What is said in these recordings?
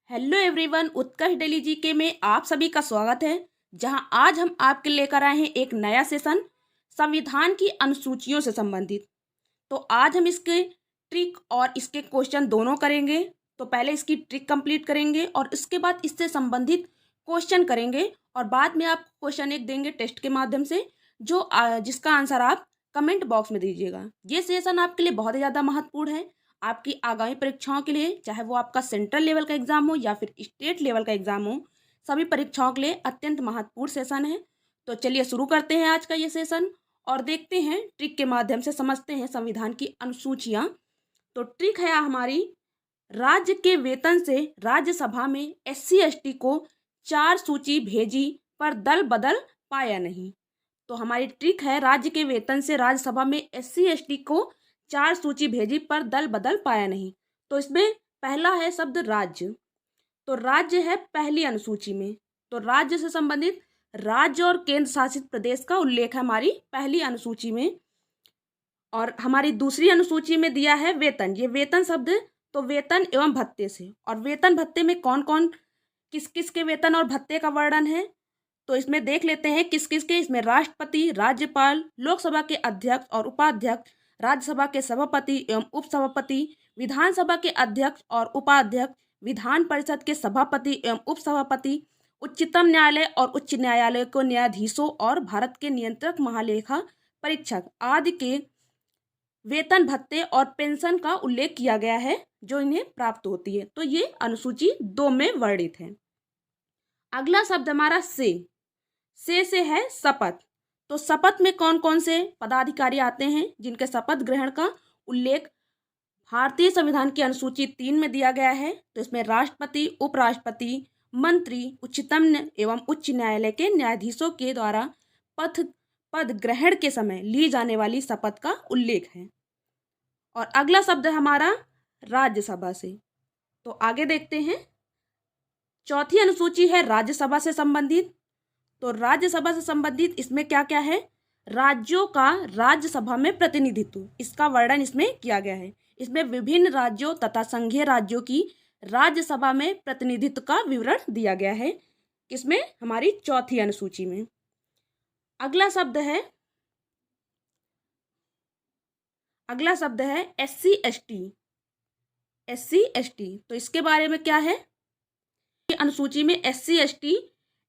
Hello everyone, उत्कर्ष daily GK में आप सभी का स्वागत है। जहां आज हम आपके लेकर आए हैं एक नया सेशन संविधान की अनुसूचियों से संबंधित। तो आज हम इसके ट्रिक और इसके क्वेश्चन दोनों करेंगे। तो पहले इसकी ट्रिक कंप्लीट करेंगे और इसके बाद इससे संबंधित क्वेश्चन करेंगे और बाद में आप क्वेश्चन एक देंगे टेस्ट के माध्यम से, जो जिसका आंसर आप कमेंट बॉक्स में दीजिएगा। ये सेशन आपके लिए बहुत ही ज़्यादा महत्वपूर्ण है आपकी आगामी परीक्षाओं के लिए, चाहे वो आपका सेंट्रल लेवल का एग्जाम हो या फिर स्टेट लेवल का एग्जाम हो, सभी परीक्षाओं के लिए अत्यंत महत्वपूर्ण सेशन है। तो चलिए शुरू करते हैं आज का ये सेशन और देखते हैं ट्रिक के माध्यम से समझते हैं संविधान की अनुसूचियाँ। तो ट्रिक है हमारी, राज्य के वेतन से राज्यसभा में SC ST को 4 सूची भेजी पर दल बदल पाया नहीं। तो हमारी ट्रिक है, राज्य के वेतन से राज्यसभा में SC ST को 4 सूची भेजी पर दल बदल पाया नहीं। तो इसमें पहला है शब्द राज्य। तो राज्य है पहली अनुसूची में। तो राज्य से संबंधित राज्य और केंद्र शासित प्रदेश का उल्लेख है हमारी पहली अनुसूची में। और हमारी दूसरी अनुसूची में दिया है वेतन। ये वेतन शब्द, तो वेतन एवं भत्ते से, और वेतन भत्ते में कौन कौन किस किस के वेतन और भत्ते का वर्णन है। तो इसमें देख लेते हैं किस किस के। इसमें राष्ट्रपति, राज्यपाल, लोकसभा के अध्यक्ष और उपाध्यक्ष, राज्यसभा के सभापति एवं उपसभापति, विधानसभा के अध्यक्ष और उपाध्यक्ष, विधान परिषद के सभापति एवं उपसभापति, उच्चतम न्यायालय और उच्च न्यायालय को न्यायाधीशों और भारत के नियंत्रक महालेखा परीक्षक आदि के वेतन भत्ते और पेंशन का उल्लेख किया गया है जो इन्हें प्राप्त होती है। तो ये अनुसूची 2 में वर्णित है। अगला शब्द हमारा से है शपथ। तो शपथ में कौन कौन से पदाधिकारी आते हैं जिनके शपथ ग्रहण का उल्लेख भारतीय संविधान की अनुसूची 3 में दिया गया है। तो इसमें राष्ट्रपति, उपराष्ट्रपति, मंत्री, उच्चतम एवं उच्च न्यायालय के न्यायाधीशों के द्वारा पद ग्रहण के समय ली जाने वाली शपथ का उल्लेख है। और अगला शब्द है हमारा राज्यसभा से। तो आगे देखते हैं, चौथी अनुसूची है राज्यसभा से संबंधित। तो राज्यसभा से संबंधित इसमें क्या क्या है, राज्यों का राज्यसभा में प्रतिनिधित्व, इसका वर्णन इसमें किया गया है। इसमें विभिन्न राज्यों तथा संघीय राज्यों की राज्यसभा में प्रतिनिधित्व का विवरण दिया गया है, इसमें हमारी चौथी अनुसूची में। अगला शब्द है SC ST। तो इसके बारे में क्या है, अनुसूची में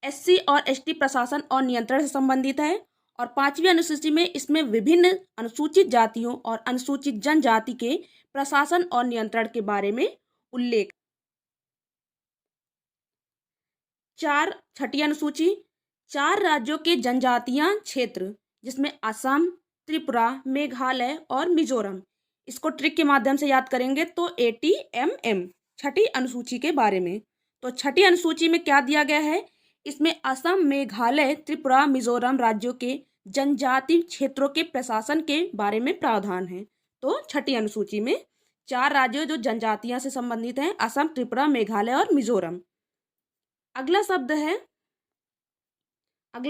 SC और ST प्रशासन और नियंत्रण से संबंधित है। और 5वीं अनुसूची में इसमें विभिन्न अनुसूचित जातियों और अनुसूचित जनजाति के प्रशासन और नियंत्रण के बारे में उल्लेख। छठी अनुसूची, 4 राज्यों के जनजातीय क्षेत्र जिसमें असम, त्रिपुरा, मेघालय और मिजोरम, इसको ट्रिक के माध्यम से याद करेंगे। तो ATMM छठी अनुसूची के बारे में। तो छठी अनुसूची में क्या दिया गया है, इसमें असम, मेघालय, त्रिपुरा, मिजोरम राज्यों के जनजाति क्षेत्रों के प्रशासन के बारे में प्रावधान है। तो छठी अनुसूची में 4 राज्यों जो जनजातियां से संबंधित हैं, असम, त्रिपुरा, मेघालय और मिजोरम। अगला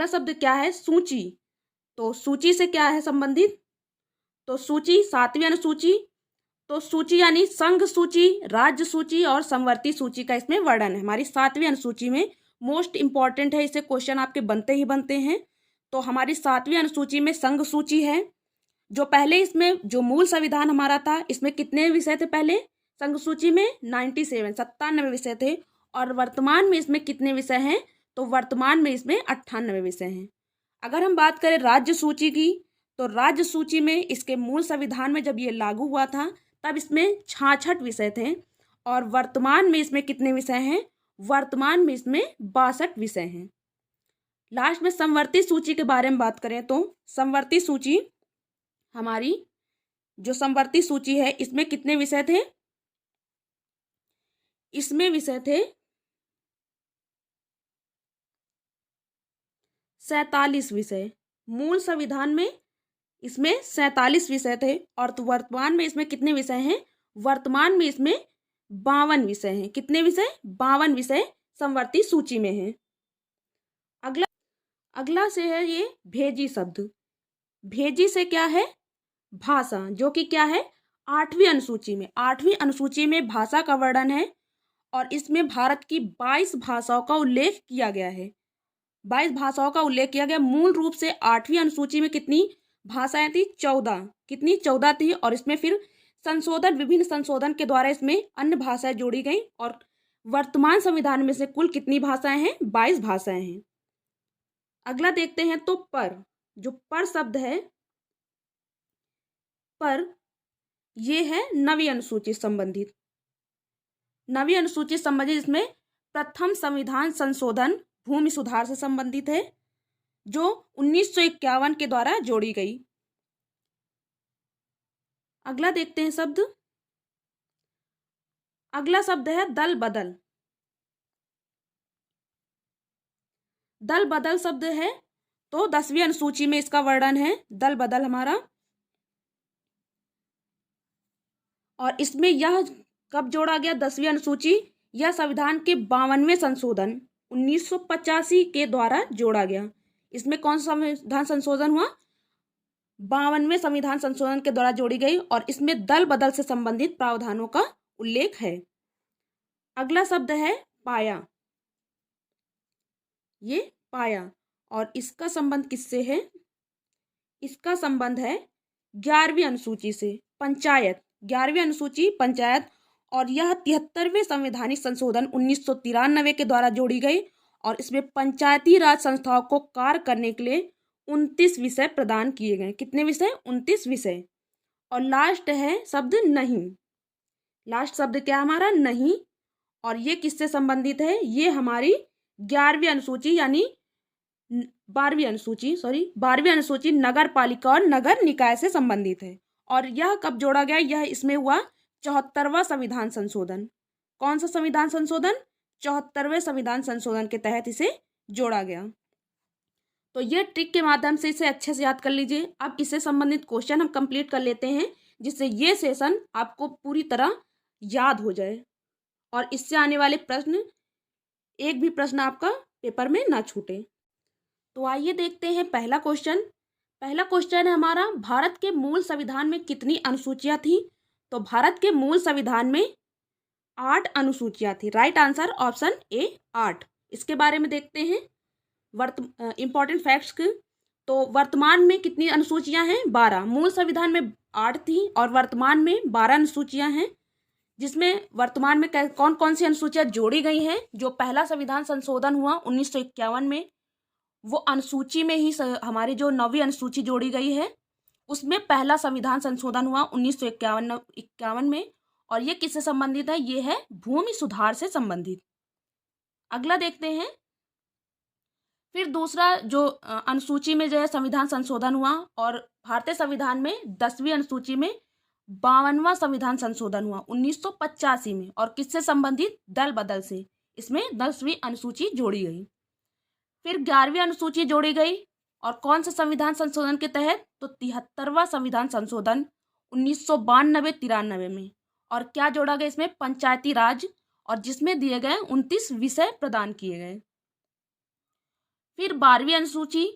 शब्द क्या है, सूची। तो सूची से क्या है संबंधित, तो सूची 7वीं अनुसूची। तो सूची यानी संघ सूची, राज्य सूची और समवर्ती सूची का इसमें वर्णन है। हमारी 7वीं अनुसूची में मोस्ट इंपॉर्टेंट है, इससे क्वेश्चन आपके बनते ही बनते हैं। तो हमारी 7वीं अनुसूची में संघ सूची है। जो पहले इसमें जो मूल संविधान हमारा था, इसमें कितने विषय थे पहले संघ सूची में, 97 विषय थे। और वर्तमान में इसमें कितने विषय हैं, तो वर्तमान में इसमें 98 विषय हैं। अगर हम बात करें राज्य सूची की, तो राज्य सूची में इसके मूल संविधान में जब ये लागू हुआ था तब इसमें 66 विषय थे। और वर्तमान में इसमें कितने विषय हैं, वर्तमान में इसमें 62 विषय हैं। लास्ट में समवर्ती सूची के बारे में बात करें तो समवर्ती सूची, हमारी जो समवर्ती सूची है इसमें कितने विषय थे, इसमें विषय थे 47 विषय। मूल संविधान में इसमें 47 विषय थे। और तो वर्तमान में इसमें कितने विषय हैं, वर्तमान में इसमें 52 विषय हैं। कितने विषय, 52 विषय समवर्ती सूची में हैं। अगला से है ये भेजी शब्द। भेजी से क्या है, भाषा, जो कि क्या है 8वीं अनुसूची में। 8वीं अनुसूची में भाषा का वर्णन है। और इसमें भारत की 22 भाषाओं का उल्लेख किया गया है। 22 भाषाओं का उल्लेख किया गया। मूल रूप से 8वीं अनुसूची में कितनी भाषाएं थी? 14। कितनी? 14 थी। और इसमें फिर विभिन्न संशोधन के द्वारा इसमें अन्य भाषाएं जोड़ी गई और वर्तमान संविधान में से कुल कितनी भाषाएं हैं? 22 भाषाएं हैं। अगला देखते हैं तो जो पर शब्द है, पर ये है नवीं अनुसूची संबंधित। नवीं अनुसूची संबंधित इसमें प्रथम संविधान संशोधन भूमि सुधार से संबंधित है, जो 1951 के द्वारा जोड़ी गई। अगला देखते हैं शब्द। अगला शब्द है दल बदल। दल बदल शब्द है तो 10वीं अनुसूची में इसका वर्णन है, दल बदल हमारा। और इसमें यह कब जोड़ा गया? 10वीं अनुसूची यह संविधान के 52वें संशोधन 1985 के द्वारा जोड़ा गया। इसमें कौन सा संविधान संशोधन हुआ? 52वें संविधान संशोधन के द्वारा जोड़ी गई और इसमें दल बदल से संबंधित प्रावधानों का उल्लेख है। अगला शब्द है पाया। ये पाया और इसका संबंध किससे है? इसका संबंध है 11वीं अनुसूची से, पंचायत। 11वीं अनुसूची पंचायत, और यह 73वें संवैधानिक संशोधन 1993 के द्वारा जोड़ी गई और इसमें पंचायती राज संस्थाओं को कार्य करने के लिए 29 विषय प्रदान किए गए। कितने विषय? 29 विषय। और लास्ट है शब्द नहीं। लास्ट शब्द क्या हमारा? नहीं। और ये किससे संबंधित है? ये हमारी 11वीं अनुसूची यानी 12वीं अनुसूची नगर पालिका और नगर निकाय से संबंधित है। और यह कब जोड़ा गया? यह इसमें हुआ 74वां संविधान संशोधन। कौन सा संविधान संशोधन? 74वें संविधान संशोधन के तहत इसे जोड़ा गया। तो ये ट्रिक के माध्यम से इसे अच्छे से याद कर लीजिए। अब इससे संबंधित क्वेश्चन हम कंप्लीट कर लेते हैं, जिससे ये सेशन आपको पूरी तरह याद हो जाए और इससे आने वाले प्रश्न, एक भी प्रश्न आपका पेपर में ना छूटे। तो आइए देखते हैं पहला क्वेश्चन। पहला क्वेश्चन है हमारा, भारत के मूल संविधान में कितनी अनुसूचियां थी? तो भारत के मूल संविधान में 8 अनुसूचियां थी। Right answer option A 8। इसके बारे में देखते हैं इंपॉर्टेंट फैक्ट्स। तो वर्तमान में कितनी अनुसूचियां हैं? 12। मूल संविधान में 8 थी और वर्तमान में 12 अनुसूचियां हैं, जिसमें वर्तमान में कौन कौन सी अनुसूचियां जोड़ी गई हैं? जो पहला संविधान संशोधन हुआ 1951 में, वो अनुसूची में ही हमारी जो 9वीं अनुसूची जोड़ी गई है, उसमें पहला संविधान संशोधन हुआ 1951 में। और ये किससे संबंधित है? ये है भूमि सुधार से संबंधित। अगला देखते हैं। फिर दूसरा जो अनुसूची में जो है संविधान संशोधन हुआ, और भारतीय संविधान में 10वीं अनुसूची में 52वां संविधान संशोधन हुआ 1985 में। और किससे संबंधित? दल बदल से। इसमें 10वीं अनुसूची जोड़ी गई। फिर 11वीं अनुसूची जोड़ी गई और कौन से संविधान संशोधन के तहत? तो 73वां संविधान संशोधन 1992-93 में। और क्या जोड़ा गया इसमें? पंचायती राज, और जिसमें दिए गए 29 विषय प्रदान किए गए। फिर 12वीं अनुसूची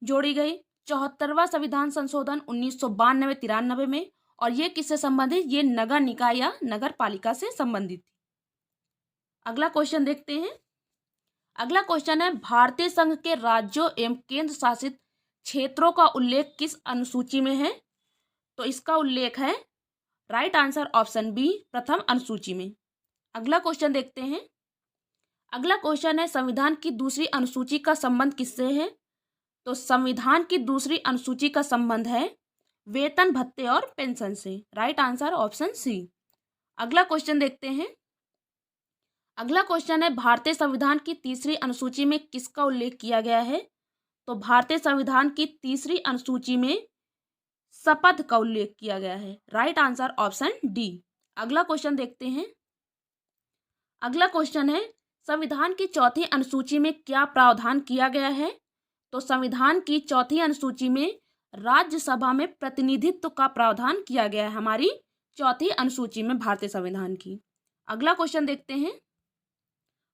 जोड़ी गई 74वां संविधान संशोधन 1992-93 में। और ये किससे संबंधित? ये नगर निकाय या नगर पालिका से संबंधित थी। अगला क्वेश्चन देखते हैं। अगला क्वेश्चन है, भारतीय संघ के राज्यों एवं केंद्र शासित क्षेत्रों का उल्लेख किस अनुसूची में है? तो इसका उल्लेख है, राइट आंसर ऑप्शन बी, प्रथम अनुसूची में। अगला क्वेश्चन देखते हैं। अगला क्वेश्चन है, संविधान की दूसरी अनुसूची का संबंध किससे है? तो संविधान की दूसरी अनुसूची का संबंध है वेतन भत्ते और पेंशन से। Right answer option C. अगला क्वेश्चन देखते हैं। अगला क्वेश्चन है, भारतीय संविधान की तीसरी अनुसूची में किसका उल्लेख किया गया है? तो भारतीय संविधान की तीसरी अनुसूची में शपथ का उल्लेख किया गया है। Right answer option D. अगला क्वेश्चन देखते हैं। अगला क्वेश्चन है, संविधान की चौथी अनुसूची में क्या प्रावधान किया गया है? तो संविधान की चौथी अनुसूची में राज्यसभा में प्रतिनिधित्व का प्रावधान किया गया है, हमारी चौथी अनुसूची में भारतीय संविधान की। अगला क्वेश्चन देखते हैं।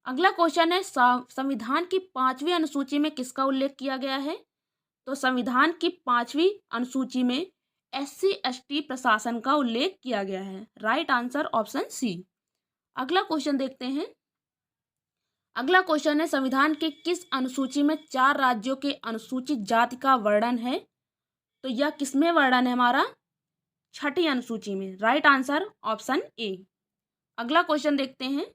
अगला क्वेश्चन है, संविधान की 5वीं अनुसूची में किसका उल्लेख किया गया है? तो संविधान की 5वीं अनुसूची में SC ST प्रशासन का उल्लेख किया गया है। Right answer option C. अगला क्वेश्चन देखते हैं। अगला क्वेश्चन है, संविधान के किस अनुसूची में 4 राज्यों के अनुसूचित जाति का वर्णन है? तो यह किसमें वर्णन है हमारा? छठी अनुसूची में। Right answer option A. अगला क्वेश्चन देखते हैं।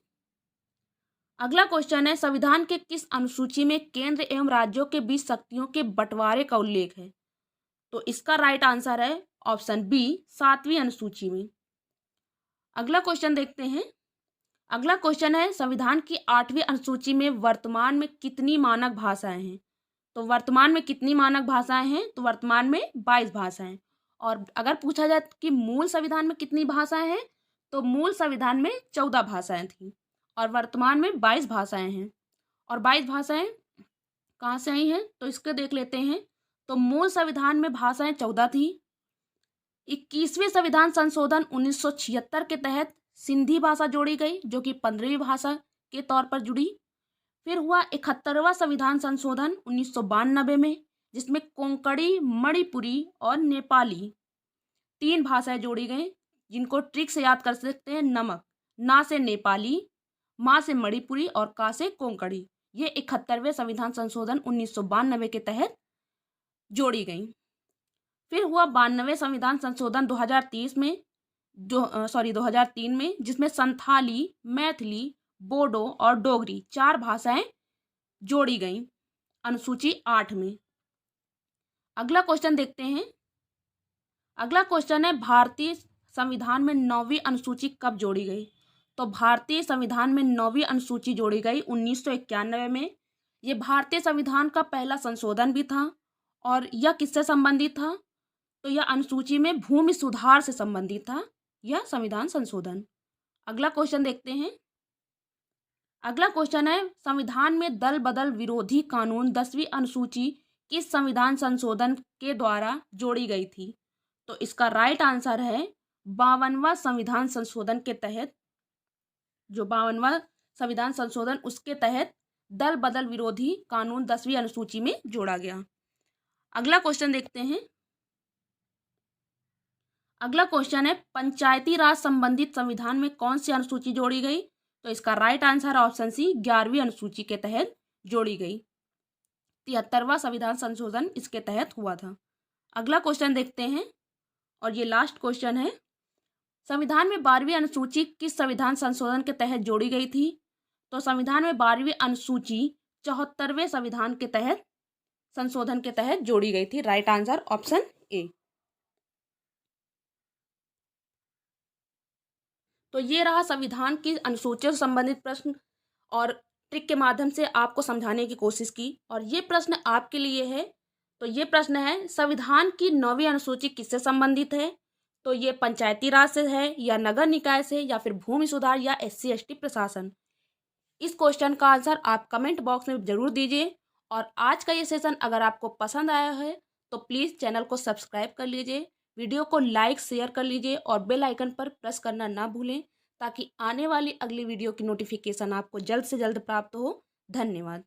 अगला क्वेश्चन है, संविधान के किस अनुसूची में केंद्र एवं राज्यों के बीच शक्तियों के बंटवारे का उल्लेख है? तो इसका राइट आंसर है ऑप्शन बी, 7वीं अनुसूची में। अगला क्वेश्चन देखते हैं। अगला क्वेश्चन है, संविधान की 8वीं अनुसूची में वर्तमान में कितनी मानक भाषाएं हैं? तो वर्तमान में कितनी मानक भाषाएं हैं? तो वर्तमान में 22 भाषाएं। और अगर पूछा जाए कि मूल संविधान में कितनी भाषाएं हैं, तो मूल संविधान में 14 भाषाएं थी और वर्तमान में 22 भाषाएं हैं। और 22 भाषाएं कहाँ से आई हैं? तो इसके देख लेते हैं। तो मूल संविधान में भाषाएं 14 थी। 21वें संविधान संशोधन 1976 के तहत सिंधी भाषा जोड़ी गई, जो कि 15वीं भाषा के तौर पर जुड़ी। फिर हुआ 71वां संविधान संशोधन 1992 में, जिसमें कोंकणी, मणिपुरी और नेपाली 3 भाषाएं जोड़ी गई, जिनको ट्रिक से याद कर सकते हैं। नमक, ना से नेपाली, मा से मणिपुरी और का से कोंकणी। ये 71वें संविधान संशोधन 1992 के तहत जोड़ी गई। फिर हुआ 92वें संविधान संशोधन 2003 में, जिसमें संथाली, मैथिली, बोडो और डोगरी 4 भाषाएं जोड़ी गई अनुसूची 8 में। अगला क्वेश्चन देखते हैं। अगला क्वेश्चन है, भारतीय संविधान में 9वीं अनुसूची कब जोड़ी गई? तो भारतीय संविधान में 9वीं अनुसूची जोड़ी गई 1991 में। ये भारतीय संविधान का पहला संशोधन भी था। और यह किससे संबंधित था? तो यह अनुसूची में भूमि सुधार से संबंधित था, यह संविधान संशोधन। अगला क्वेश्चन देखते हैं। अगला क्वेश्चन है, संविधान में दल बदल विरोधी कानून 10वीं अनुसूची किस संविधान संशोधन के द्वारा जोड़ी गई थी? तो इसका राइट आंसर है 52वां संविधान संशोधन के तहत। जो 52वां संविधान संशोधन, उसके तहत दल बदल विरोधी कानून 10वीं अनुसूची में जोड़ा गया। अगला क्वेश्चन देखते हैं। अगला क्वेश्चन है, पंचायती राज संबंधित संविधान में कौन सी अनुसूची जोड़ी गई? तो इसका राइट आंसर ऑप्शन सी, 11वीं अनुसूची के तहत जोड़ी गई। 73वां संविधान संशोधन इसके तहत हुआ था। अगला क्वेश्चन देखते हैं और ये लास्ट क्वेश्चन है। संविधान में 12वीं अनुसूची किस संविधान संशोधन के तहत जोड़ी गई थी? तो संविधान में 12वीं अनुसूची 74वें संविधान के तहत संशोधन के तहत जोड़ी गई थी। Right answer option A. तो ये रहा संविधान की अनुसूचियों से संबंधित प्रश्न, और ट्रिक के माध्यम से आपको समझाने की कोशिश की। और ये प्रश्न आपके लिए है। तो ये प्रश्न है, संविधान की 9वीं अनुसूची किससे संबंधित है? तो ये पंचायती राज से है, या नगर निकाय से, या फिर भूमि सुधार, या SC/ST प्रशासन। इस क्वेश्चन का आंसर आप कमेंट बॉक्स में जरूर दीजिए। और आज का ये सेशन अगर आपको पसंद आया है तो प्लीज़ चैनल को सब्सक्राइब कर लीजिए, वीडियो को लाइक शेयर कर लीजिए और बेल आइकन पर प्रेस करना ना भूलें, ताकि आने वाली अगली वीडियो की नोटिफिकेशन आपको जल्द से जल्द प्राप्त हो। धन्यवाद।